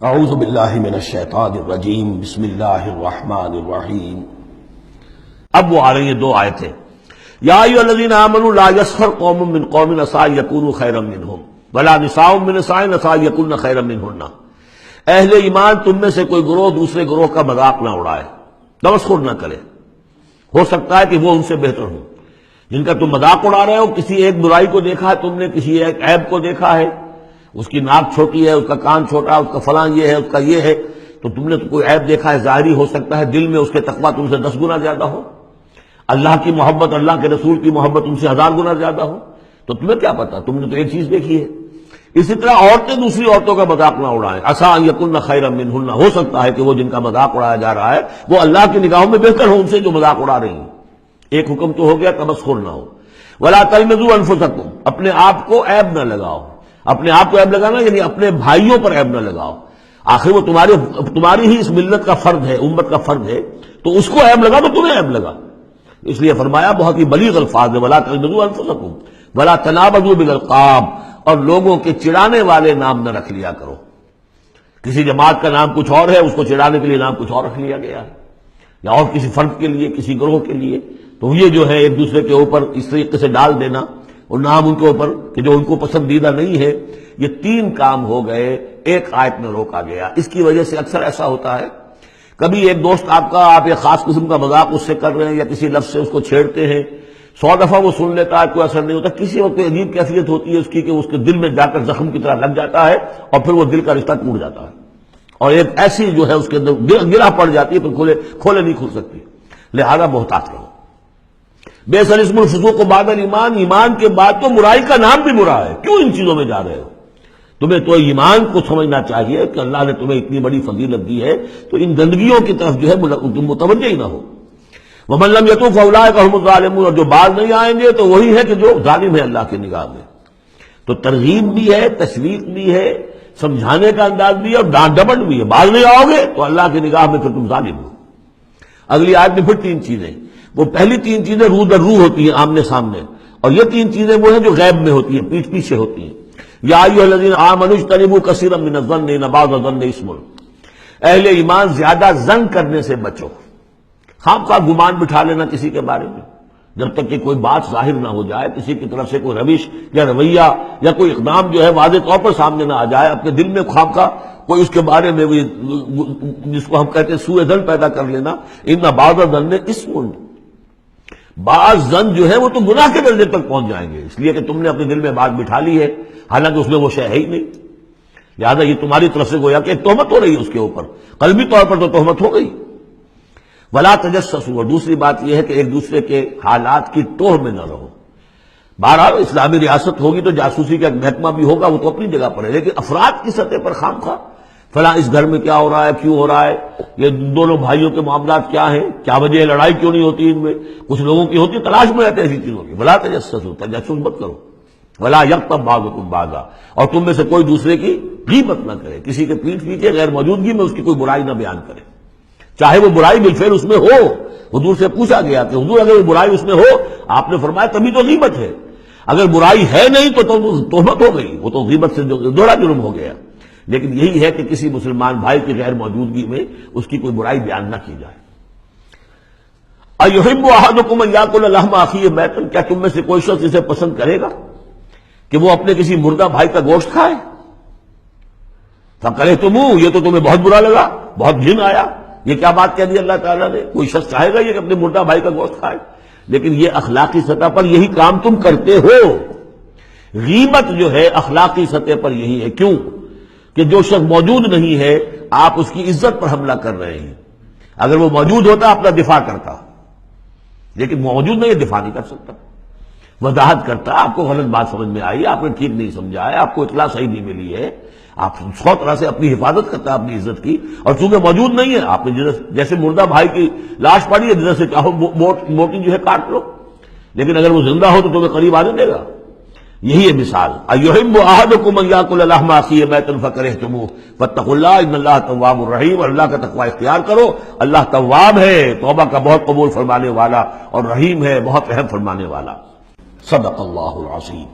اعوذ باللہ من الشیطان الرجیم بسم اللہ الرحمن الرحیم۔ اب وہ آ رہی ہیں دو آیتیں، یا ایھا الذین آمنوا لا یسخر قوم من قوم عسى ان یکونوا خیرا منہم ولا نساء من نساء عسى ان یکن خیرا منہن۔ اہل ایمان تم میں سے کوئی گروہ دوسرے گروہ کا مذاق نہ اڑائے، تمسخر نہ کرے، ہو سکتا ہے کہ وہ ان سے بہتر ہوں۔ جن کا تم مذاق اڑا رہے ہو، کسی ایک برائی کو دیکھا ہے تم نے، کسی ایک عیب کو دیکھا ہے، اس کی ناک چھوٹی ہے، اس کا کان چھوٹا ہے، اس کا فلاں یہ ہے، اس کا یہ ہے، تو تم نے تو کوئی عیب دیکھا ہے ظاہری، ہو سکتا ہے دل میں اس کے تقویٰ تم سے 10 گنا زیادہ ہو، اللہ کی محبت، اللہ کے رسول کی محبت تم سے 1000 گنا زیادہ ہو، تو تمہیں کیا پتا، تم نے تو ایک چیز دیکھی ہے۔ اسی طرح عورتیں دوسری عورتوں کا مذاق نہ اڑائیں، عسیٰ ان یکن خیرا منہن، ہو سکتا ہے کہ وہ جن کا مذاق اڑایا جا رہا ہے وہ اللہ کی نگاہوں میں بہتر ہو ان سے جو مذاق اڑا رہی ہیں۔ ایک حکم تو ہو گیا تمسخر نہ ہو۔ ولا تلمزوا انفسکم، اپنے آپ کو عیب نہ لگاؤ۔ اپنے آپ کو عیب لگانا یعنی اپنے بھائیوں پر عیب نہ لگاؤ، آخر وہ تمہاری ہی اس ملت کا فرد ہے، امت کا فرد ہے، تو اس کو عیب لگا تو تمہیں عیب لگا۔ اس لیے فرمایا بہت ہی بلیغ الفاظ ہے، ولا تلمزوا انفسکم ولا تنابزوا بالالقاب، اور لوگوں کے چڑانے والے نام نہ رکھ لیا کرو۔ کسی جماعت کا نام کچھ اور ہے، اس کو چڑانے کے لیے نام کچھ اور رکھ لیا گیا ہے، یا اور کسی فرد کے لیے، کسی گروہ کے لیے، تو یہ جو ہے ایک دوسرے کے اوپر اس طریقے سے ڈال دینا اور نام ان کے اوپر کہ جو ان کو پسندیدہ نہیں ہے، یہ 3 کام ہو گئے، ایک آیت میں روکا گیا۔ اس کی وجہ سے اکثر ایسا ہوتا ہے، کبھی ایک دوست آپ ایک خاص قسم کا مذاق اس سے کر رہے ہیں یا کسی لفظ سے اس کو چھیڑتے ہیں، 100 دفعہ وہ سن لیتا ہے، کوئی اثر نہیں ہوتا، کسی وقت عجیب کیفیت ہوتی ہے اس کی کہ اس کے دل میں جا کر زخم کی طرح لگ جاتا ہے اور پھر وہ دل کا رشتہ ٹوٹ جاتا ہے، اور ایک ایسی جو ہے اس کے اندر گرہ پڑ جاتی ہے، پھر کھولے نہیں کھل سکتی۔ لہذا محتاط رہو۔ بئس الاسم الفسوق بعد الایمان، ایمان کے بعد تو برائی کا نام بھی برا ہے، کیوں ان چیزوں میں جا رہے ہو؟ تمہیں تو ایمان کو سمجھنا چاہیے کہ اللہ نے تمہیں اتنی بڑی فضیلت دی ہے، تو ان گندگیوں کی طرف جو ہے تم متوجہ ہی نہ ہو۔ ومن لم یتوب فاولئک هم الظالمون، اور جو باز نہیں آئیں گے تو وہی ہے کہ جو ظالم ہے اللہ کی نگاہ میں۔ تو ترغیب بھی ہے، تشویق بھی ہے، سمجھانے کا انداز بھی ہے، اور ڈانٹ ڈپٹ بھی ہے۔ باز نہیں آؤ گے تو اللہ کی نگاہ میں پھر تم ظالم ہو۔ اگلی آیت میں پھر 3 چیزیں، وہ پہلی 3 چیزیں رو در رو ہوتی ہیں آمنے سامنے، اور یہ 3 چیزیں وہ ہیں جو غیب میں ہوتی ہیں، پیٹھ پیچھے ہوتی ہیں۔ یا ایھا الذین آمنوا اجتنبوا کثیرا من الظن ان بعض الظن اثم، اہل ایمان زیادہ ظن کرنے سے بچو، خام خواہ گمان بٹھا لینا کسی کے بارے میں، جب تک کہ کوئی بات ظاہر نہ ہو جائے، کسی کی طرف سے کوئی روش یا رویہ یا کوئی اقدام جو ہے واضح طور پر سامنے نہ آ جائے، اپنے دل میں خام خواہ کوئی اس کے بارے میں جس کو ہم کہتے ہیں سوء ظن پیدا کر لینا۔ ان بعض الظن اثم، بعض ظن جو ہے وہ تو گناہ کے درجے تک پہنچ جائیں گے، اس لیے کہ تم نے اپنے دل میں بات بٹھا لی ہے، حالانکہ اس میں وہ شے ہے ہی نہیں۔ لہٰذا یہ تمہاری طرف سے گویا کہ ایک تہمت ہو رہی ہے اس کے اوپر، قلبی طور پر تو تہمت ہو گئی۔ ولا تجسسوا، اور دوسری بات یہ ہے کہ ایک دوسرے کے حالات کی ٹوہ میں نہ رہو۔ بہرحال اسلامی ریاست ہوگی تو جاسوسی کا ایک محکمہ بھی ہوگا، وہ تو اپنی جگہ پر ہے، لیکن افراد کی سطح پر خام خواہ فلاں اس گھر میں کیا ہو رہا ہے، کیوں ہو رہا ہے، یہ دونوں بھائیوں کے معاملات کیا ہیں، کیا وجہ ہے، لڑائی کیوں نہیں ہوتی ان میں، کچھ لوگوں کی ہوتی، تلاش میں رہتے ہیں ایسی چیزوں کی۔ ولا تجسسوا، تجسس مت کرو۔ ولا یغتب بعضکم بعضا، اور تم میں سے کوئی دوسرے کی غیبت نہ کرے، کسی کے پیٹھ پیچھے غیر موجودگی میں اس کی کوئی برائی نہ بیان کرے، چاہے وہ برائی بالفعل اس میں ہو۔ حضور سے پوچھا گیا کہ حضور اگر وہ برائی اس میں ہو، آپ نے فرمایا تبھی تو غیبت ہے، اگر برائی ہے نہیں تو تہمت ہو گئی، وہ تو غیبت سے دوہرا جرم ہو گیا۔ لیکن یہی ہے کہ کسی مسلمان بھائی کی غیر موجودگی میں اس کی کوئی برائی بیان نہ کی جائے۔ ایحب احدکم ان یاکل لحم اخیہ میتا، کیا تم میں سے کوئی شخص اسے پسند کرے گا کہ وہ اپنے کسی مردہ بھائی کا گوشت کھائے؟ فکرہتموہ، یہ تو تمہیں بہت برا لگا، بہت گھن آیا، یہ کیا بات کہہ دی اللہ تعالیٰ نے؟ کوئی شخص چاہے گا یہ کہ اپنے مردہ بھائی کا گوشت کھائے؟ لیکن یہ اخلاقی سطح پر یہی کام تم کرتے ہو۔ غیبت جو ہے اخلاقی سطح پر یہی ہے، کیوں کہ جو شخص موجود نہیں ہے آپ اس کی عزت پر حملہ کر رہے ہیں۔ اگر وہ موجود ہوتا اپنا دفاع کرتا، لیکن موجود نہیں ہے، دفاع نہیں کر سکتا، وضاحت کرتا، آپ کو غلط بات سمجھ میں آئی، آپ نے ٹھیک نہیں سمجھا ہے، آپ کو اطلاع صحیح نہیں ملی ہے، آپ 100 طرح سے اپنی حفاظت کرتا ہے اپنی عزت کی، اور چونکہ موجود نہیں ہے آپ نے جیسے مردہ بھائی کی لاش پڑی ہے جدھر سے چاہو موٹی جو ہے کاٹ لو، لیکن اگر وہ زندہ ہو تو تمہیں قریب آنے دے گا۔ یہی ہے مثال۔ ایحب احدکم ان یاکل لحم اخیہ میتا فکرہتموہ فاتقوا اللہ ان اللہ تواب الرحیم، اور اللہ کا تقوی اختیار کرو، اللہ تواب ہے، توبہ کا بہت قبول فرمانے والا، اور رحیم ہے، بہت رحم فرمانے والا۔ صدق اللہ العظیم۔